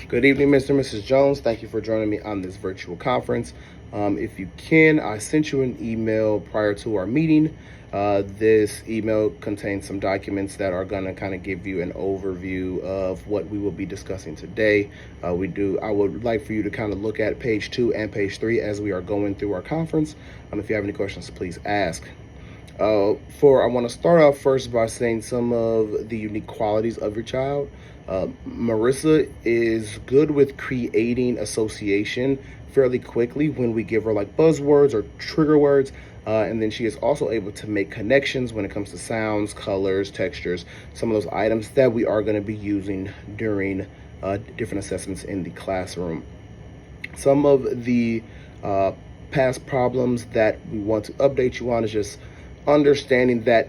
Good evening, Mr. and Mrs. Jones. Thank you for joining me on this virtual conference. If you can, I sent you an email prior to our meeting. This email contains some documents that are going to kind of give you an overview of what we will be discussing today. I would like for you to kind of look at page 2 and page 3 as we are going through our conference. If you have any questions, please ask. I want to start off first by saying some of the unique qualities of your child. Marissa is good with creating association fairly quickly when we give her like buzzwords or trigger words. And then she is also able to make connections when it comes to sounds, colors, textures, some of those items that we are going to be using during different assessments in the classroom. Some of the past problems that we want to update you on is just understanding that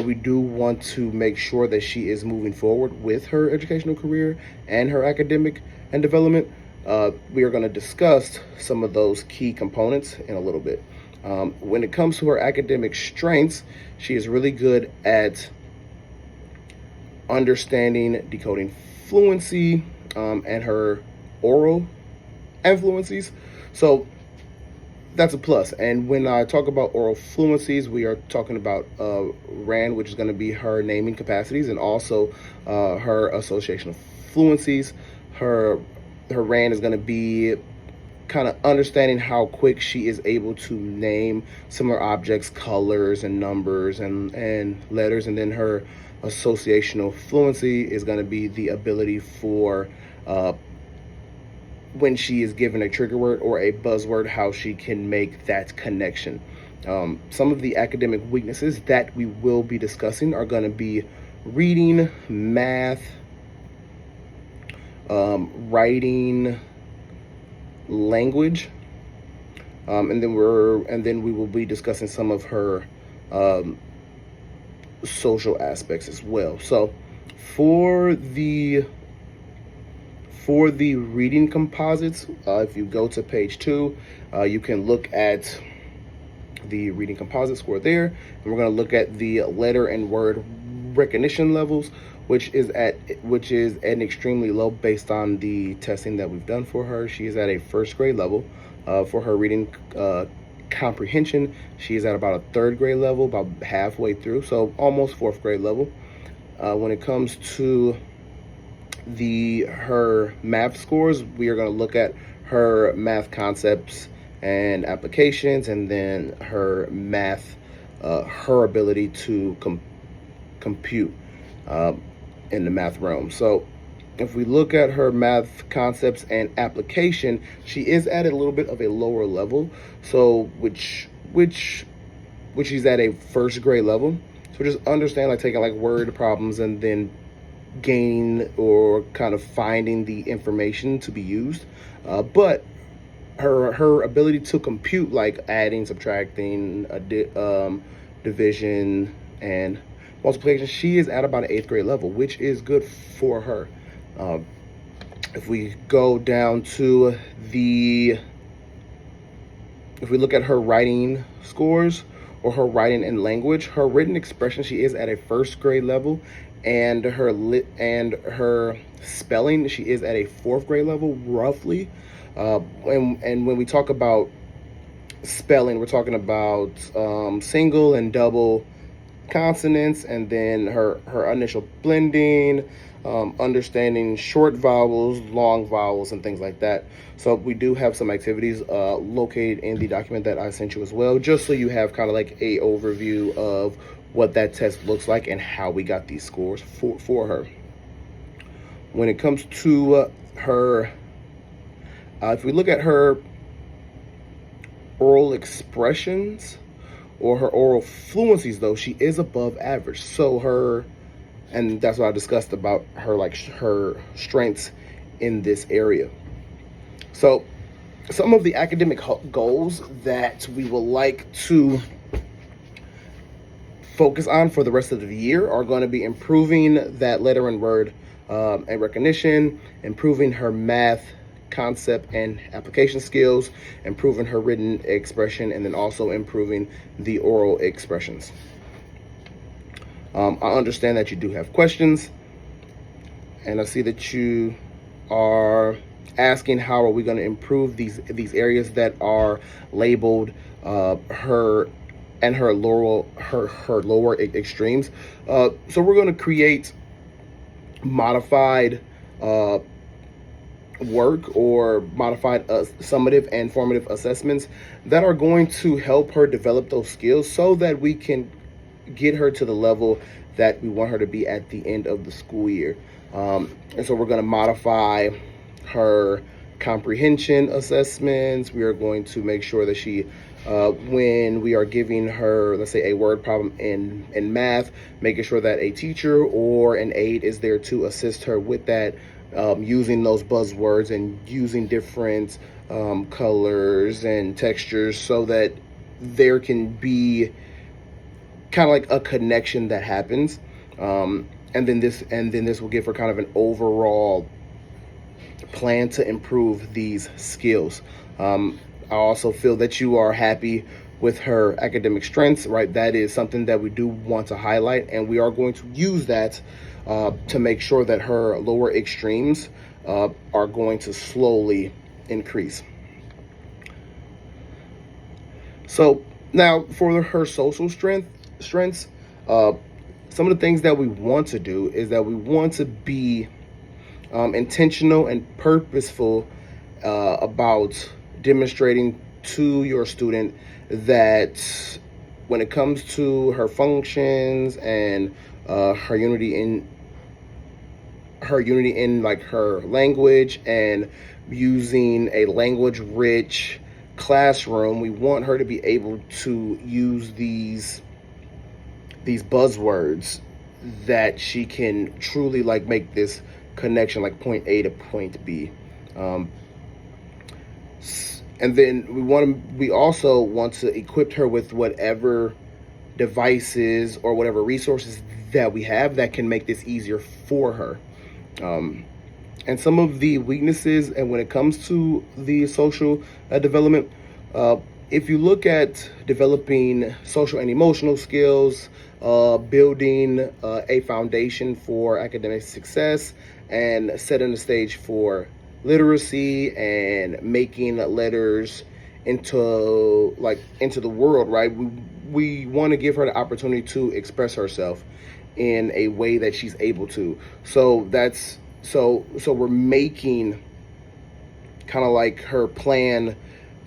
we do want to make sure that she is moving forward with her educational career and her academic and development. We are going to discuss some of those key components in a little bit. When it comes to her academic strengths, she is really good at understanding, decoding fluency, and her oral and fluencies. So that's a plus. And when I talk about oral fluencies, we are talking about RAND, which is going to be her naming capacities, and also her association of fluencies. Her RAND is going to be kind of understanding how quick she is able to name similar objects, colors, and numbers and letters. And then her associational fluency is going to be the ability for when she is given a trigger word or a buzzword, how she can make that connection. Some of the academic weaknesses that we will be discussing are going to be reading, math, writing, language, and then we will be discussing some of her social aspects as well. So for the reading composites, if you go to page 2, you can look at the reading composite score there, and we're going to look at the letter and word recognition levels, which is at an extremely low based on the testing that we've done for her. She is at a first grade level. For her reading comprehension, she is at about a third grade level, about halfway through, so almost fourth grade level. When it comes to her math scores, we are going to look at her math concepts and applications, and then her math, her ability to compute in the math realm. So if we look at her math concepts and application, she is at a little bit of a lower level, so which she's at a first grade level. So just understand, like taking like word problems and then gaining or kind of finding the information to be used, but her ability to compute, like adding, subtracting, division, and multiplication, she is at about an 8th grade level, which is good for her. If we go down to if we look at her writing scores or her writing and language, her written expression, she is at a first grade level, and her spelling, she is at a 4th grade level, roughly. And when we talk about spelling, we're talking about single and double consonants, and then her initial blending, understanding short vowels, long vowels, and things like that. So we do have some activities located in the document that I sent you as well, just so you have kind of like a overview of what that test looks like and how we got these scores for her. When it comes to her, if we look at her oral expressions or her oral fluencies, though, she is above average. So and that's what I discussed about her, like her strengths in this area. So some of the academic goals that we would like to focus on for the rest of the year are going to be improving that letter and word and recognition, improving her math concept and application skills, improving her written expression, and then also improving the oral expressions. I understand that you do have questions, and I see that you are asking how are we going to improve these areas that are labeled her and her lower extremes. So we're going to create modified work or modified summative and formative assessments that are going to help her develop those skills so that we can get her to the level that we want her to be at the end of the school year. And so we're going to modify her comprehension assessments. We are going to make sure that she, when we are giving her, let's say, a word problem in math, making sure that a teacher or an aide is there to assist her with that, using those buzzwords and using different colors and textures so that there can be kind of like a connection that happens, and then this will give her kind of an overall plan to improve these skills. I also feel that you are happy with her academic strengths, right? That is something that we do want to highlight, and we are going to use that to make sure that her lower extremes are going to slowly increase. So now for her social strengths, some of the things that we want to do is that we want to be intentional and purposeful about demonstrating to your student that when it comes to her functions and her unity in like her language and using a language rich classroom, we want her to be able to use these buzzwords that she can truly like make this connection, like point A to point B. And then we also want to equip her with whatever devices or whatever resources that we have that can make this easier for her. And some of the weaknesses, and when it comes to the social development, if you look at developing social and emotional skills, building a foundation for academic success, and setting the stage for literacy and making letters into the world, right? We want to give her the opportunity to express herself in a way that she's able to. So we're making kind of like her plan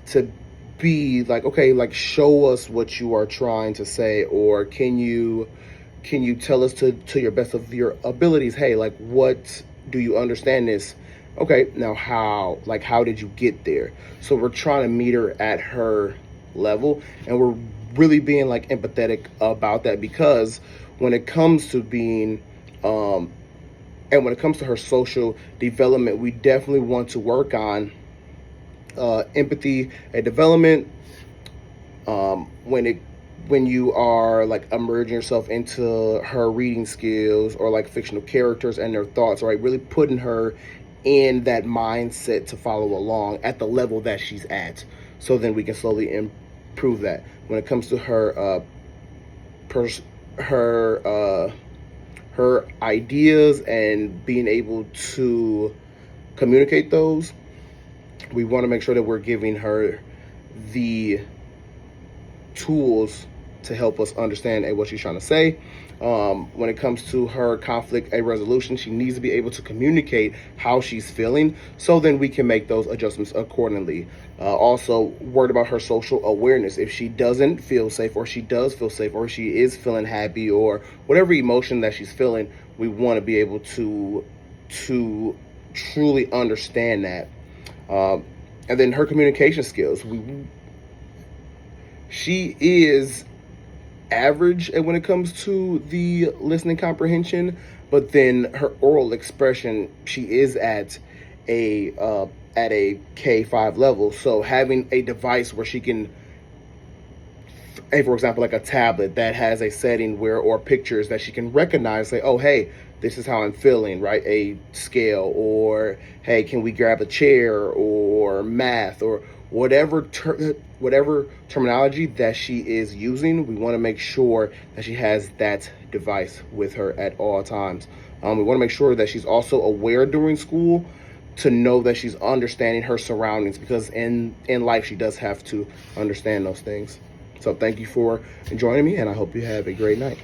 to be like, okay, like show us what you are trying to say, or can you tell us to your best of your abilities, hey, like what do you understand this? Okay, now how did you get there? So we're trying to meet her at her level, and we're really being like empathetic about that, because when it comes to being and when it comes to her social development, we definitely want to work on empathy and development. When you are like immersing yourself into her reading skills or like fictional characters and their thoughts, right? Really putting her in that mindset to follow along at the level that she's at, so then we can slowly improve that. When it comes to her her ideas and being able to communicate those, we want to make sure that we're giving her the tools to help us understand what she's trying to say. When it comes to her conflict resolution, she needs to be able to communicate how she's feeling, so then we can make those adjustments accordingly. Also, worried about her social awareness. If she doesn't feel safe, or she does feel safe, or she is feeling happy, or whatever emotion that she's feeling, we want to be able to truly understand that. And then her communication skills. She is average when it comes to the listening comprehension, but then her oral expression, she is at a K5 level. So having a device where she can, for example, like a tablet that has a setting where, or pictures that she can recognize, say, oh, hey, this is how I'm feeling, right? A scale, or hey, can we grab a chair, or math, or whatever terminology that she is using, we want to make sure that she has that device with her at all times. We want to make sure that she's also aware during school to know that she's understanding her surroundings, because in life she does have to understand those things. So thank you for joining me, and I hope you have a great night.